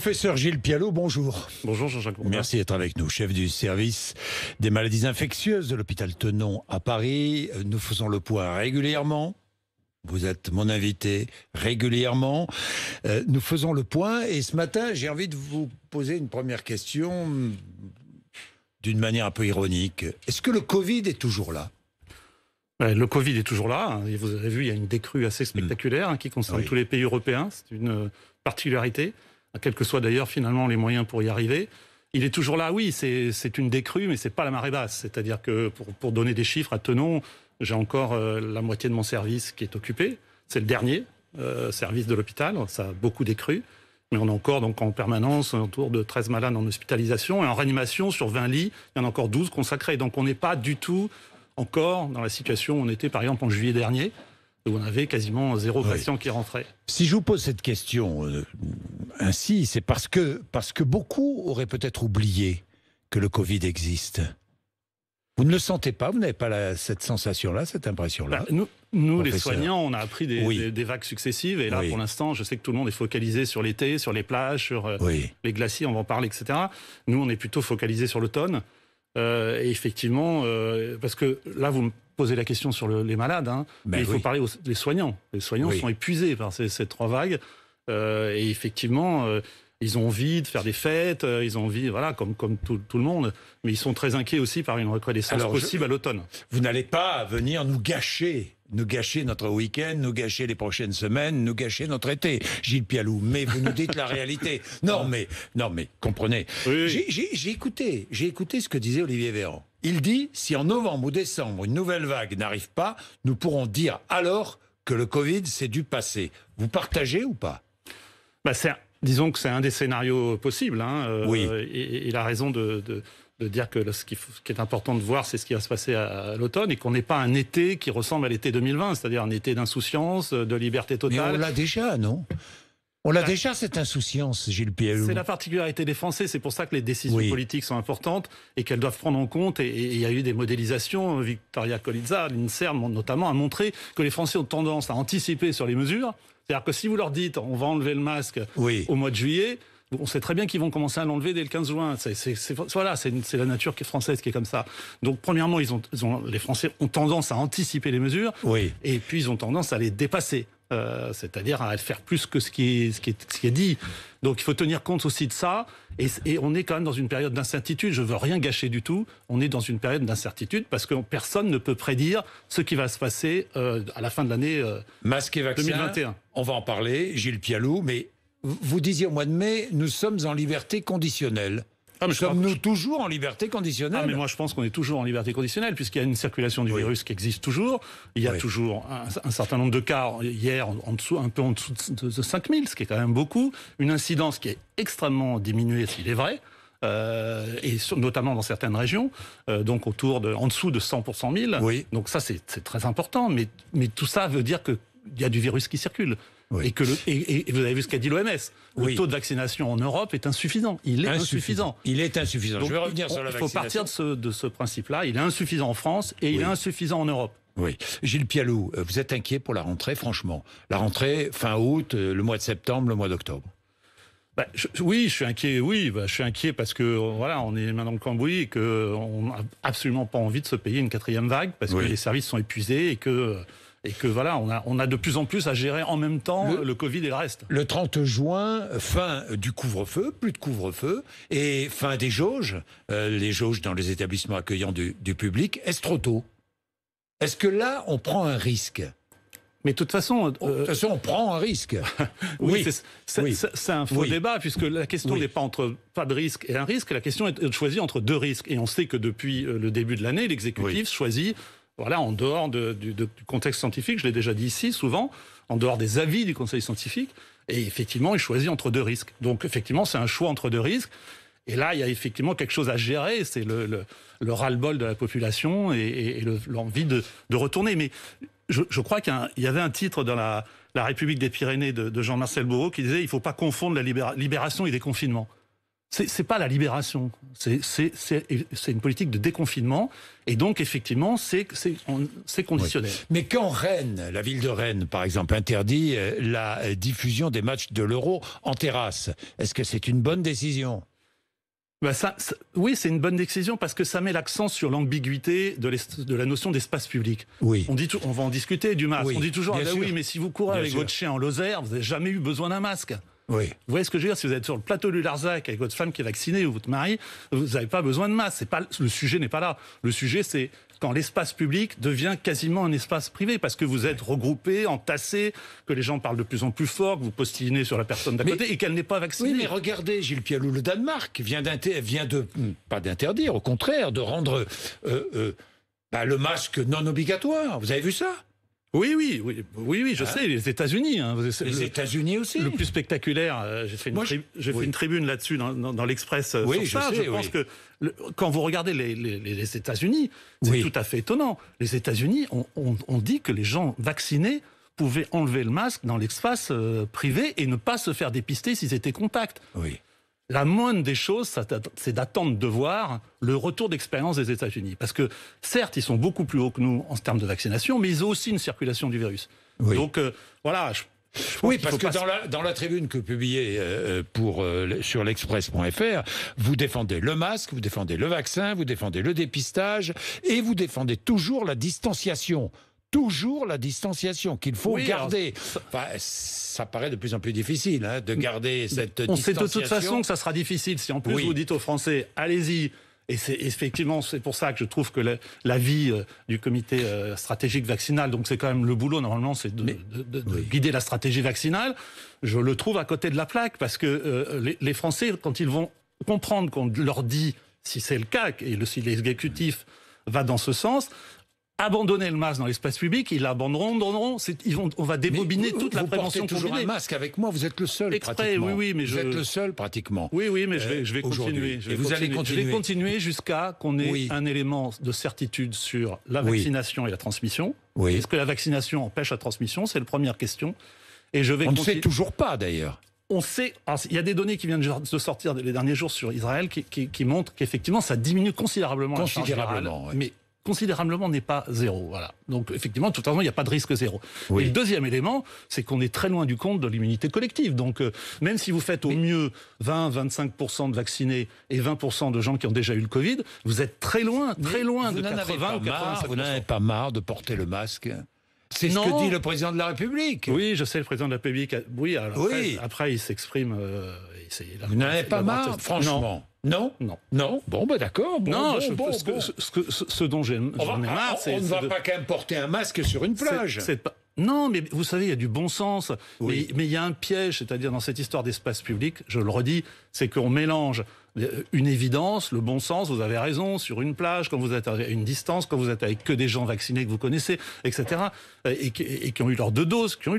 Professeur Gilles Pialot, bonjour. Bonjour Jean-Jacques. Merci d'être avec nous, chef du service des maladies infectieuses de l'hôpital Tenon à Paris. Nous faisons le point régulièrement. Vous êtes mon invité régulièrement. Nous faisons le point et ce matin, j'ai envie de vous poser une première question d'une manière un peu ironique. Est-ce que le Covid est toujours là ? Le Covid est toujours là. Et vous avez vu, il y a une décrue assez spectaculaire qui concerne tous les pays européens. C'est une particularité, quels que soient d'ailleurs finalement les moyens pour y arriver. Il est toujours là, oui, c'est une décrue, mais c'est pas la marée basse. C'est-à-dire que pour donner des chiffres à Tenon, j'ai encore la moitié de mon service qui est occupé. C'est le dernier service de l'hôpital. Ça a beaucoup décru. Mais on a encore donc en permanence autour de 13 malades en hospitalisation. Et en réanimation, sur 20 lits, il y en a encore 12 consacrés. Donc on n'est pas du tout encore dans la situation où on était par exemple en juillet dernier, où on avait quasiment 0 patient qui rentrait. Si je vous pose cette question ainsi, c'est parce que beaucoup auraient peut-être oublié que le Covid existe. Vous ne le sentez pas? Vous n'avez pas cette sensation-là, cette impression-là? Nous les soignants, on a appris des vagues successives. Et là, pour l'instant, je sais que tout le monde est focalisé sur l'été, sur les plages, sur les glaciers, on va en parler, etc. Nous, on est plutôt focalisé sur l'automne. Et effectivement, parce que là, vous me posez la question sur les malades, mais il faut parler des soignants. Les soignants sont épuisés par ces 3 vagues. Et effectivement, ils ont envie de faire des fêtes, ils ont envie, voilà, comme tout le monde. Mais ils sont très inquiets aussi par une recrudescence possible à l'automne. Vous n'allez pas venir nous gâcher notre week-end, nous gâcher les prochaines semaines, nous gâcher notre été, Gilles Pialot. Mais vous nous dites la réalité. Non, mais comprenez. J'ai écouté ce que disait Olivier Véran. Il dit, si en novembre ou décembre, une nouvelle vague n'arrive pas, nous pourrons dire alors que le Covid, c'est du passé. Vous partagez ou pas? Disons que c'est un des scénarios possibles. Et il a raison de dire que ce qui est important de voir, c'est ce qui va se passer à l'automne et qu'on n'ait pas un été qui ressemble à l'été 2020, c'est-à-dire un été d'insouciance, de liberté totale. Mais on l'a déjà, non? On l'a déjà, cette insouciance, Gilles Pialot. C'est la particularité des Français, c'est pour ça que les décisions politiques sont importantes et qu'elles doivent prendre en compte. Et il y a eu des modélisations, Victoria Colizza, l'INSERM notamment, a montré que les Français ont tendance à anticiper sur les mesures. C'est-à-dire que si vous leur dites on va enlever le masque au mois de juillet, on sait très bien qu'ils vont commencer à l'enlever dès le 15 juin. C'est la nature française qui est comme ça. Donc premièrement, les Français ont tendance à anticiper les mesures et puis ils ont tendance à les dépasser. C'est-à-dire à faire plus que ce qui est dit. Donc il faut tenir compte aussi de ça. Et on est quand même dans une période d'incertitude. Je ne veux rien gâcher du tout. On est dans une période d'incertitude parce que personne ne peut prédire ce qui va se passer à la fin de l'année Masque et vaccin, 2021. On va en parler, Gilles Pialot. Mais vous disiez au mois de mai, nous sommes en liberté conditionnelle. Sommes-nous toujours en liberté conditionnelle? Mais moi, je pense qu'on est toujours en liberté conditionnelle, puisqu'il y a une circulation du virus qui existe toujours. Il y a toujours un certain nombre de cas, hier, un peu en dessous de 5000, ce qui est quand même beaucoup. Une incidence qui est extrêmement diminuée, s'il est vrai, et notamment dans certaines régions, donc en dessous de 100 pour 100 000. Donc ça, c'est très important. Mais tout ça veut dire qu'il y a du virus qui circule. Et vous avez vu ce qu'a dit l'OMS. Le taux de vaccination en Europe est insuffisant. Il est insuffisant. Il est insuffisant. Donc, je vais revenir sur la vaccination. Il faut partir de ce principe-là. Il est insuffisant en France et il est insuffisant en Europe. Oui. Gilles Pialot, vous êtes inquiet pour la rentrée, franchement? La rentrée, fin août, le mois de septembre, le mois d'octobre? Je suis inquiet. Je suis inquiet parce que on est main dans le cambouis et qu'on n'a absolument pas envie de se payer une 4e vague parce que les services sont épuisés et que on a de plus en plus à gérer en même temps le Covid et le reste. Le 30 juin, fin du couvre-feu, plus de couvre-feu, et fin des jauges, les jauges dans les établissements accueillants du public. Est-ce trop tôt? Est-ce que là, on prend un risque? Mais de toute façon, on prend un risque. C'est un faux débat, puisque la question n'est pas de risque et un risque, la question est de choisir entre 2 risques. Et on sait que depuis le début de l'année, l'exécutif choisit, en dehors du contexte scientifique, je l'ai déjà dit ici souvent, en dehors des avis du Conseil scientifique, et effectivement, il choisit entre 2 risques. Donc effectivement, c'est un choix entre 2 risques. Et là, il y a effectivement quelque chose à gérer, c'est le ras-le-bol de la population et l'envie de retourner. Mais je crois qu'il y avait un titre dans la République des Pyrénées de Jean-Marcel Bourreau qui disait « Il ne faut pas confondre la libération et déconfinement ». C'est pas la libération, c'est une politique de déconfinement, et donc effectivement c'est conditionnel. Oui. Mais quand Rennes, la ville de Rennes par exemple, interdit la diffusion des matchs de l'Euro en terrasse, est-ce que c'est une bonne décision ? Oui, c'est une bonne décision parce que ça met l'accent sur l'ambiguïté de la notion d'espace public. Oui. On va en discuter du masque. Oui, on dit toujours, oui, mais si vous courez avec votre chien en Lozère, vous n'avez jamais eu besoin d'un masque. Oui. Vous voyez ce que je veux dire ? Si vous êtes sur le plateau du Larzac avec votre femme qui est vaccinée ou votre mari, vous n'avez pas besoin de masque. Le sujet n'est pas là. Le sujet, c'est quand l'espace public devient quasiment un espace privé, parce que vous êtes regroupés, entassés, que les gens parlent de plus en plus fort, que vous postinez sur la personne d'à côté et qu'elle n'est pas vaccinée. Oui, mais regardez, Gilles Pialou, le Danemark vient de pas d'interdire, au contraire, de rendre le masque non obligatoire. Vous avez vu ça ? Oui, je sais, les États-Unis. Les États-Unis aussi. Le plus spectaculaire, j'ai fait une tribune là-dessus dans l'Express. Oui, sur ça. Je pense que quand vous regardez les États-Unis, c'est tout à fait étonnant. Les États-Unis, on dit que les gens vaccinés pouvaient enlever le masque dans l'espace privé et ne pas se faire dépister s'ils étaient contacts. Oui. La moindre des choses, c'est d'attendre de voir le retour d'expérience des États-Unis. Parce que, certes, ils sont beaucoup plus hauts que nous en termes de vaccination, mais ils ont aussi une circulation du virus. Oui. Donc, voilà. Oui, parce que dans la tribune que vous publiez sur l'Express.fr, vous défendez le masque, vous défendez le vaccin, vous défendez le dépistage, et vous défendez toujours la distanciation. Toujours la distanciation qu'il faut garder. Ça paraît de plus en plus difficile de garder cette distanciation. On sait de toute façon que ça sera difficile. Si en plus vous dites aux Français, allez-y, et c'est pour ça que je trouve que l'avis du comité stratégique vaccinal, donc c'est quand même le boulot normalement, c'est de guider la stratégie vaccinale, je le trouve à côté de la plaque, parce que les Français, quand ils vont comprendre qu'on leur dit, si c'est le cas, et si l'exécutif va dans ce sens, abandonner le masque dans l'espace public, ils l'abandonneront, on va débobiner toute la prévention combinée. Vous portez toujours un masque avec moi, vous êtes le seul pratiquement. Oui, mais vous êtes le seul pratiquement. Oui, mais je vais continuer. Vous allez continuer. Je vais continuer jusqu'à qu'on ait un élément de certitude sur la vaccination et la transmission. Oui. Est-ce que la vaccination empêche la transmission ? C'est la première question. Et on ne sait toujours pas d'ailleurs. On sait, il y a des données qui viennent de sortir les derniers jours sur Israël qui montrent qu'effectivement ça diminue considérablement la charge virale, mais considérablement n'est pas zéro. Voilà. Donc effectivement, de toute façon, il n'y a pas de risque zéro. Oui. Et le deuxième élément, c'est qu'on est très loin du compte de l'immunité collective. Donc même si vous faites au mieux 20-25% de vaccinés et 20% de gens qui ont déjà eu le Covid, vous êtes très loin de 80 ou 85%. Vous n'en avez pas marre de porter le masque ? C'est ce que dit le président de la République. Oui, je sais, le président de la République. Oui, alors après il s'exprime. Vous n'en avez pas marre, franchement ? Non. Bon, d'accord. Ce dont j'en ai marre, c'est... On ne va pas quand même porter un masque sur une plage. Non, mais vous savez, il y a du bon sens. Oui. Mais il y a un piège, c'est-à-dire dans cette histoire d'espace public, je le redis, c'est qu'on mélange une évidence, le bon sens, vous avez raison, sur une plage, quand vous êtes à une distance, quand vous êtes avec que des gens vaccinés que vous connaissez, etc., et qui ont eu leurs deux doses, Je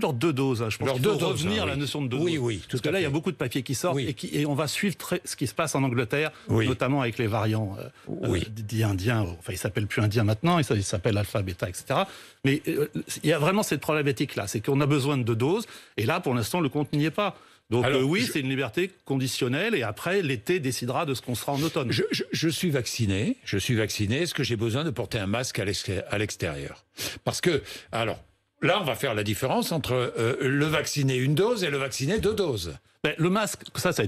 pense qu'il faut revenir à la notion de deux doses. Oui, parce que là, il y a beaucoup de papiers qui sortent, et on va suivre ce qui se passe en Angleterre, notamment avec les variants dits indiens. Enfin, ils s'appellent plus indiens maintenant, ils s'appellent alpha, bêta, etc. Mais il y a vraiment cette problématique-là, c'est qu'on a besoin de deux doses, et là, pour l'instant, le compte n'y est pas. Donc c'est une liberté conditionnelle, et après, l'été décidera de ce qu'on sera en automne. Je suis vacciné. Est-ce que j'ai besoin de porter un masque à l'extérieur ? Parce que, alors, là, on va faire la différence entre le vacciné une dose et le vacciné deux doses. Le masque, ça a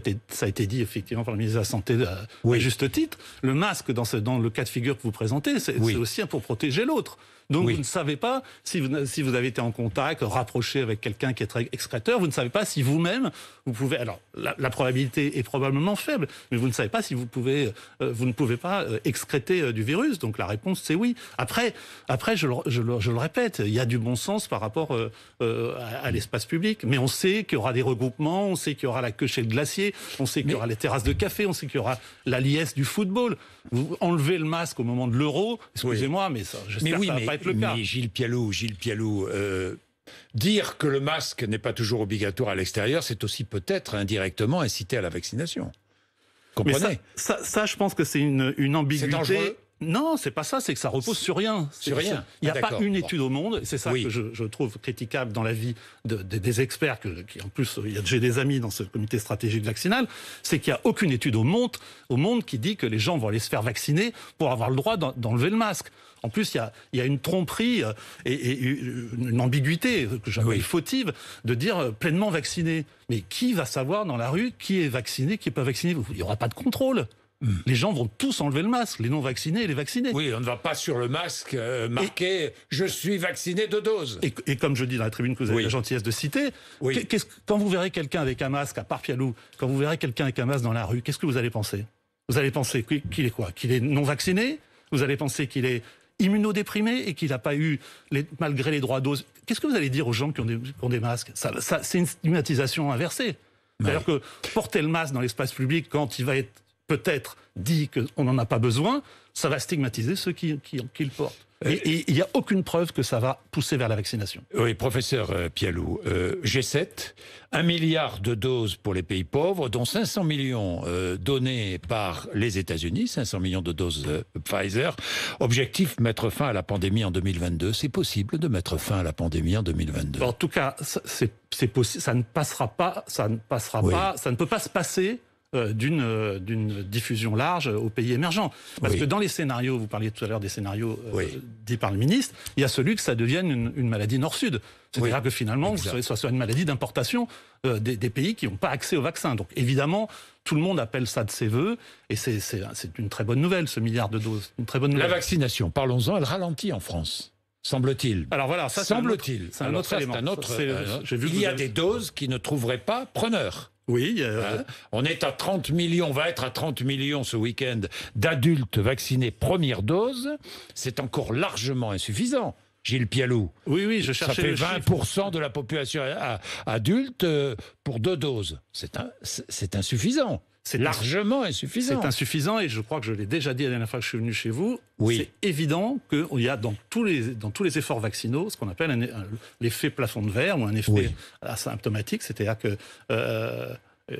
été dit effectivement par le ministre de la Santé à juste titre. Le masque, dans le cas de figure que vous présentez, c'est aussi pour protéger l'autre. Donc vous ne savez pas, si vous avez été en contact, rapproché avec quelqu'un qui est très excréteur, vous ne savez pas si vous-même, vous pouvez... Alors, la probabilité est probablement faible, mais vous ne savez pas si vous ne pouvez pas excréter du virus. Donc la réponse, c'est oui. Après, je le répète, il y a du bon sens par rapport à l'espace public. Mais on sait qu'il y aura des regroupements, on sait qu'il y aura la queue chez le glacier, on sait qu'il y aura les terrasses de café, on sait qu'il y aura la liesse du football. Vous enlevez le masque au moment de l'Euro, excusez-moi, mais ça, j'espère que ça va pas être le cas. Mais Gilles Pialou, dire que le masque n'est pas toujours obligatoire à l'extérieur, c'est aussi peut-être indirectement inciter à la vaccination. Comprenez ? Mais ça, je pense que c'est une ambiguïté. Non, c'est pas ça, c'est que ça repose sur rien. Sur rien. Il n'y a pas une étude au monde, c'est ça que je trouve critiquable dans la vie des experts, qui en plus, j'ai des amis dans ce comité stratégique vaccinal, c'est qu'il n'y a aucune étude au monde qui dit que les gens vont aller se faire vacciner pour avoir le droit d'enlever le masque. En plus, il y a une tromperie et une ambiguïté que j'appelle fautive de dire pleinement vacciné. Mais qui va savoir dans la rue qui est vacciné, qui n'est pas vacciné? Il n'y aura pas de contrôle. Les gens vont tous enlever le masque, les non-vaccinés et les vaccinés. Oui, on ne va pas sur le masque marquer « Je suis vacciné de dose ». Et comme je dis dans la tribune que vous avez la gentillesse de citer, quand vous verrez quelqu'un avec un masque, à part Pialou, quand vous verrez quelqu'un avec un masque dans la rue, qu'est-ce que vous allez penser? Vous allez penser qu'il est quoi? Qu'il est non-vacciné? Vous allez penser qu'il est immunodéprimé et qu'il n'a pas eu, malgré les droits doses? Qu'est-ce que vous allez dire aux gens qui ont des masques? C'est une stigmatisation inversée. C'est-à-dire que porter le masque dans l'espace public quand il va être peut-être dit qu'on n'en a pas besoin, ça va stigmatiser ceux qui le portent. Et il n'y a aucune preuve que ça va pousser vers la vaccination. Oui, professeur Pialou, G7, 1 milliard de doses pour les pays pauvres, dont 500 millions donnés par les États-Unis, 500 millions de doses Pfizer. Objectif, mettre fin à la pandémie en 2022. C'est possible de mettre fin à la pandémie en 2022? En tout cas, c'est possible. Ça ne passera pas. Ça ne peut pas se passer d'une diffusion large aux pays émergents. Parce que dans les scénarios, vous parliez tout à l'heure des scénarios dits par le ministre, il y a celui que ça devienne une maladie nord-sud. C'est-à-dire que finalement, ce soit une maladie d'importation des pays qui n'ont pas accès au vaccin. Donc évidemment, tout le monde appelle ça de ses voeux, et c'est une très bonne nouvelle, ce milliard de doses. Une très bonne nouvelle. La vaccination, parlons-en, elle ralentit en France. Semble-t-il. Alors voilà, ça semble-t-il. C'est un autre élément. Il y a des doses qui ne trouveraient pas preneur. Oui. On est à 30 millions, on va être à 30 millions ce week-end d'adultes vaccinés première dose. C'est encore largement insuffisant. Gilles Pialou. Oui, je cherchais. Ça fait 20% de la population adulte pour 2 doses. C'est insuffisant. C'est largement insuffisant. C'est insuffisant, et je crois que je l'ai déjà dit la dernière fois que je suis venu chez vous. C'est évident qu'il y a dans tous les efforts vaccinaux ce qu'on appelle l'effet plafond de verre, ou un effet asymptomatique, c'est-à-dire que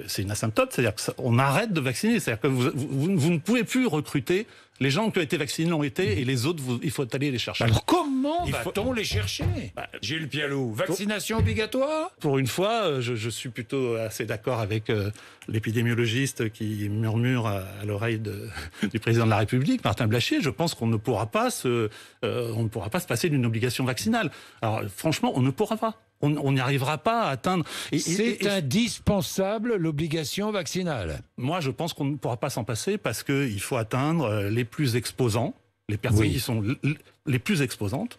c'est une asymptote, c'est-à-dire qu'on arrête de vacciner, c'est-à-dire que vous ne pouvez plus recruter. Les gens qui ont été vaccinés l'ont été, et les autres, il faut aller les chercher. Alors comment va-t-on les chercher? Gilles Pialou, vaccination obligatoire? Pour une fois, je suis plutôt assez d'accord avec l'épidémiologiste qui murmure à l'oreille du président de la République, Martin Blachier. Je pense qu'on ne pourra pas se passer d'une obligation vaccinale. Alors franchement, on ne pourra pas. On n'y arrivera pas à atteindre. C'est indispensable, l'obligation vaccinale. Moi, je pense qu'on ne pourra pas s'en passer, parce qu'il faut atteindre les plus exposants, les personnes qui sont les plus exposantes.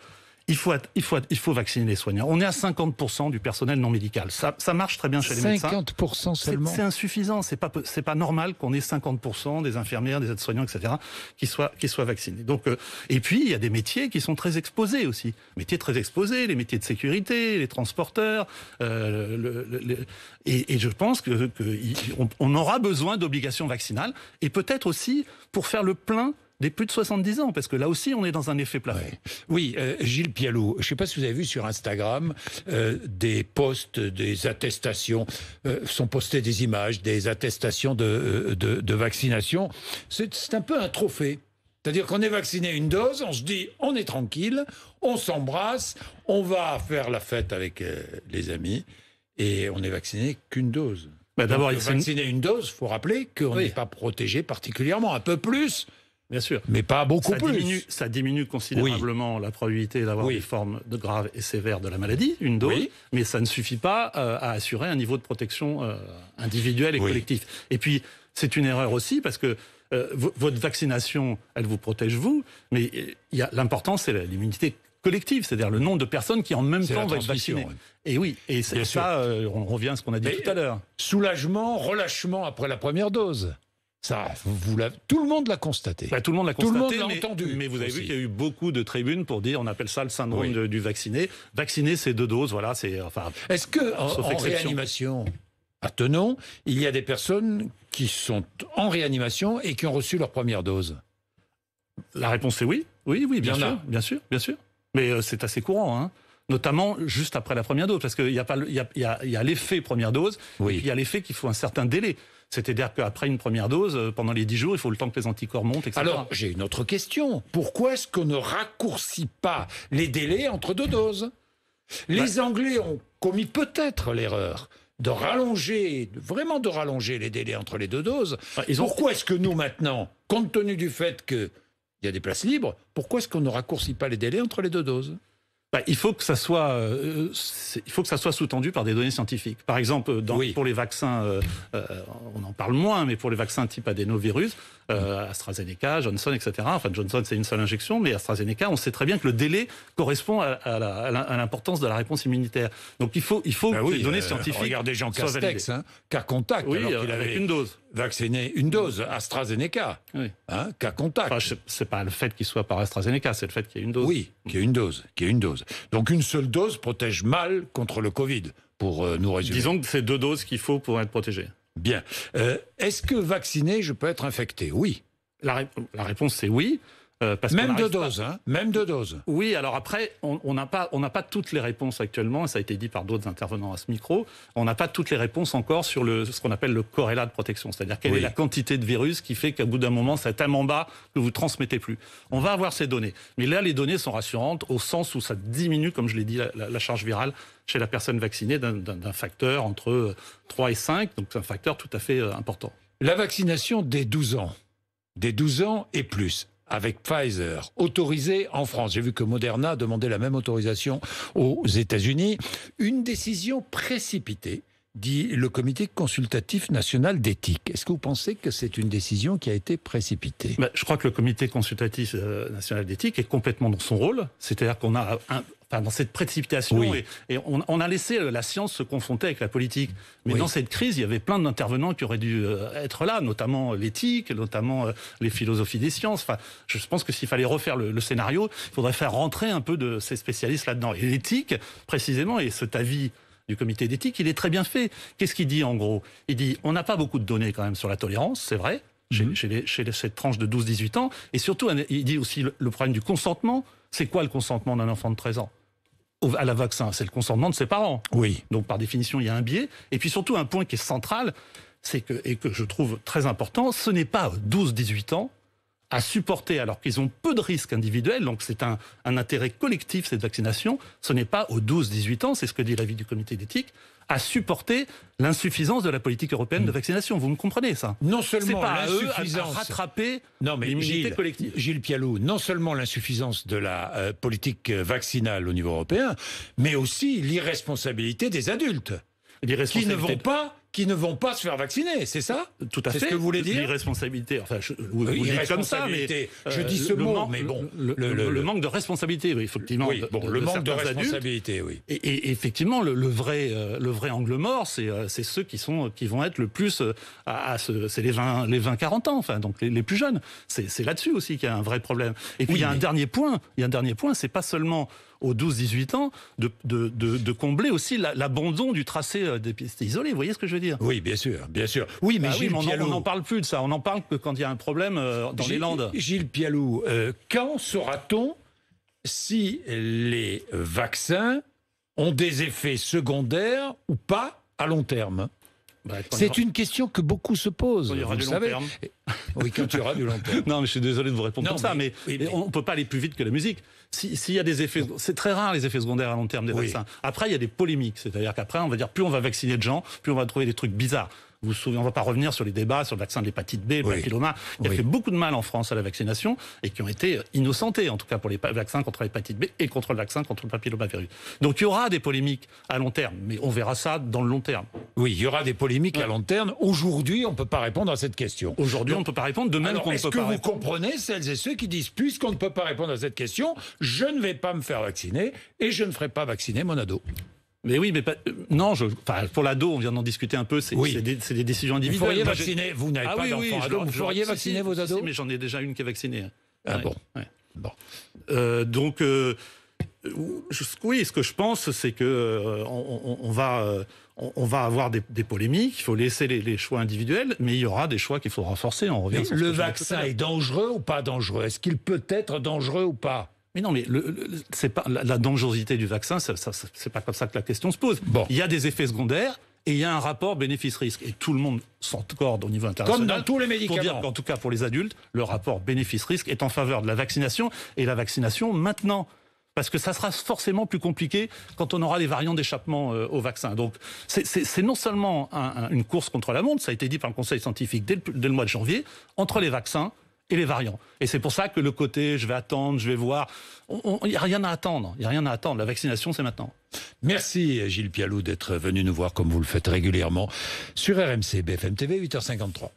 Il faut vacciner les soignants. On est à 50% du personnel non médical. Ça marche très bien chez les médecins. 50% seulement. C'est insuffisant. C'est pas normal qu'on ait 50% des infirmières, des aides-soignants, etc., qui soient vaccinés. Donc, et puis, il y a des métiers qui sont très exposés aussi. Métiers très exposés, les métiers de sécurité, les transporteurs. Et je pense qu'on aura besoin d'obligations vaccinales, et peut-être aussi pour faire le plein des plus de 70 ans, parce que là aussi, on est dans un effet plafond. Oui, Gilles Pialou, je ne sais pas si vous avez vu sur Instagram des posts, des attestations, sont postées des images, des attestations de vaccination. C'est un peu un trophée. C'est-à-dire qu'on est vacciné une dose, on se dit, on est tranquille, on s'embrasse, on va faire la fête avec les amis, et on n'est vacciné qu'une dose. D'abord, vacciner une dose, il faut rappeler qu'on n'est pas protégé particulièrement, un peu plus. Bien sûr. Mais pas beaucoup plus. Ça diminue considérablement la probabilité d'avoir des formes graves et sévères de la maladie, une dose, mais ça ne suffit pas à assurer un niveau de protection individuel et collectif. Et puis, c'est une erreur aussi, parce que votre vaccination, elle vous protège vous, mais l'important, c'est l'immunité collective, c'est-à-dire le nombre de personnes qui en même temps vont être vaccinées. Et oui, et c'est ça, on revient à ce qu'on a dit tout à l'heure. Soulagement, relâchement après la première dose. Ça, tout le monde l'a constaté. Tout le monde l'a constaté, tout le monde l'a entendu. Mais vous avez vu qu'il y a eu beaucoup de tribunes pour dire, on appelle ça le syndrome du vacciné. Vacciner, c'est 2 doses, voilà. Est-ce qu'en réanimation, attenons, il y a des personnes qui sont en réanimation et qui ont reçu leur première dose? La réponse est oui. Oui, bien sûr. Mais c'est assez courant, hein. Notamment juste après la première dose, parce qu'il y a l'effet première dose, et puis il y a l'effet qu'il faut un certain délai. C'est-à-dire qu'après une première dose, pendant les 10 jours, il faut le temps que les anticorps montent, etc. Alors, j'ai une autre question. Pourquoi est-ce qu'on ne raccourcit pas les délais entre 2 doses? Les Anglais ont commis peut-être l'erreur de rallonger, vraiment de rallonger les délais entre les 2 doses. Pourquoi est-ce que nous, maintenant, compte tenu du fait qu'il y a des places libres, pourquoi est-ce qu'on ne raccourcit pas les délais entre les 2 doses? Il faut que ça soit sous-tendu par des données scientifiques. Par exemple, pour les vaccins, on en parle moins, mais pour les vaccins type adénovirus, AstraZeneca, Johnson, etc. Enfin, Johnson, c'est une seule injection, mais AstraZeneca, on sait très bien que le délai correspond à l'importance de la réponse immunitaire. Donc, il faut que les données scientifiques regardez Jean soient validées. Castex, cas contact, oui, alors qu'il avait une dose. Vacciné une dose, AstraZeneca, oui. Cas contact. Enfin, c'est pas le fait qu'il soit par AstraZeneca, c'est le fait qu'il y ait une dose. Oui, qu'il y ait une dose. Donc une seule dose protège mal contre le Covid, pour nous résumer. Disons que c'est 2 doses qu'il faut pour être protégé. Bien. Est-ce que vacciné, je peux être infecté? Oui. La réponse, c'est oui. Parce même 2 doses, même 2 doses. Oui, alors après, on n'a pas toutes les réponses actuellement, ça a été dit par d'autres intervenants à ce micro, on n'a pas toutes les réponses encore sur ce qu'on appelle le corrélat de protection, c'est-à-dire quelle est la quantité de virus qui fait qu'à bout d'un moment, c'est tellement bas que vous ne transmettez plus. On va avoir ces données. Mais là, les données sont rassurantes au sens où ça diminue, comme je l'ai dit, la charge virale chez la personne vaccinée d'un facteur entre 3 et 5, donc c'est un facteur tout à fait important. La vaccination des 12 ans et plus, avec Pfizer, autorisé en France. J'ai vu que Moderna a demandé la même autorisation aux États-Unis. Une décision précipitée, dit le Comité consultatif national d'éthique. Est-ce que vous pensez que c'est une décision qui a été précipitée? Je crois que le Comité consultatif national d'éthique est complètement dans son rôle. C'est-à-dire qu'on a dans cette précipitation, et on a laissé la science se confronter avec la politique. Mais dans cette crise, il y avait plein d'intervenants qui auraient dû être là, notamment l'éthique, notamment les philosophies des sciences. Enfin, je pense que s'il fallait refaire le scénario, il faudrait faire rentrer un peu de ces spécialistes là-dedans. Et l'éthique, précisément, et cet avis du comité d'éthique, il est très bien fait. Qu'est-ce qu'il dit en gros? Il dit, on n'a pas beaucoup de données quand même sur la tolérance, c'est vrai, chez cette tranche de 12-18 ans. Et surtout, il dit aussi le problème du consentement. C'est quoi le consentement d'un enfant de 13 ans à la vaccin? C'est le consentement de ses parents. Oui. Donc par définition, il y a un biais. Et puis surtout, un point qui est central, et que je trouve très important, ce n'est pas 12-18 ans à supporter, alors qu'ils ont peu de risques individuels, donc c'est un intérêt collectif, cette vaccination, ce n'est pas aux 12-18 ans, c'est ce que dit l'avis du comité d'éthique, à supporter l'insuffisance de la politique européenne de vaccination. Vous me comprenez, ça? Non seulement l'insuffisance, à rattraper l'immunité collective. Gilles Pialou, non seulement l'insuffisance de la politique vaccinale au niveau européen, mais aussi l'irresponsabilité des adultes qui ne vont pas se faire vacciner, c'est ça? Tout à fait. C'est ce que vous voulez dire? L'irresponsabilité, enfin, vous dites comme ça, mais je dis ce mot, mais bon, le manque de responsabilité, oui, effectivement. Oui, le manque de responsabilité, adultes, oui. Et effectivement, le vrai angle mort, c'est ceux qui vont être le plus c'est les 20-40 ans, enfin, donc les plus jeunes. C'est là-dessus aussi qu'il y a un vrai problème. Et puis il y a un dernier point, c'est pas seulement aux 12-18 ans, de combler aussi l'abandon du tracé des pistes isolées. Vous voyez ce que je veux dire? Oui, bien sûr, bien sûr. Oui, mais Gilles Pialou, on n'en parle plus de ça. On n'en parle que quand il y a un problème dans les Landes. Gilles Pialou, quand saura-t-on si les vaccins ont des effets secondaires ou pas à long terme? C'est une question que beaucoup se posent. Quand il y aura du long terme. Oui, quand il y aura du long terme. Non, mais je suis désolé de vous répondre comme ça, mais on ne peut pas aller plus vite que la musique. S'il y a des effets, c'est très rare les effets secondaires à long terme des vaccins. Après, il y a des polémiques, c'est-à-dire qu'après, on va dire plus on va vacciner de gens, plus on va trouver des trucs bizarres. Vous vous souvenez, on ne va pas revenir sur les débats sur le vaccin de l'hépatite B, le papilloma, qui a fait beaucoup de mal en France à la vaccination et qui ont été innocentés, en tout cas pour les vaccins contre l'hépatite B et contre le vaccin contre le papillomavirus. Donc il y aura des polémiques à long terme, mais on verra ça dans le long terme. Oui, il y aura des polémiques à long terme. Aujourd'hui, on ne peut pas répondre à cette question. Aujourd'hui, on ne peut pas répondre, de même qu'on ne peut pas répondre. Est-ce que vous comprenez celles et ceux qui disent, puisqu'on ne peut pas répondre à cette question, je ne vais pas me faire vacciner et je ne ferai pas vacciner mon ado? Mais oui, mais non, pour l'ado, on vient d'en discuter un peu, c'est des décisions individuelles. Vous feriez vacciner, vous n'avez pas d'enfant ado, vous feriez vacciner vos ados? Mais j'en ai déjà une qui est vaccinée. Ah bon. Donc, oui, ce que je pense, c'est que on va avoir des polémiques, il faut laisser les choix individuels, mais il y aura des choix qu'il faudra forcer. On revient. Le vaccin est dangereux ou pas dangereux? Est-ce qu'il peut être dangereux ou pas? Mais non, mais c'est pas la dangerosité du vaccin, c'est pas comme ça que la question se pose. Bon. Il y a des effets secondaires, et il y a un rapport bénéfice-risque. Et tout le monde s'accorde au niveau international. Comme dans tous les médicaments. Pour dire qu'en tout cas pour les adultes, le rapport bénéfice-risque est en faveur de la vaccination, et la vaccination maintenant. Parce que ça sera forcément plus compliqué quand on aura les variants d'échappement au vaccin. Donc c'est non seulement une course contre la montre, ça a été dit par le Conseil scientifique dès le mois de janvier, entre les vaccins et les variants. Et c'est pour ça que le côté je vais attendre, je vais voir, il n'y a rien à attendre. Il n'y a rien à attendre. La vaccination, c'est maintenant. Merci Gilles Pialou d'être venu nous voir comme vous le faites régulièrement sur RMC BFM TV 8h53.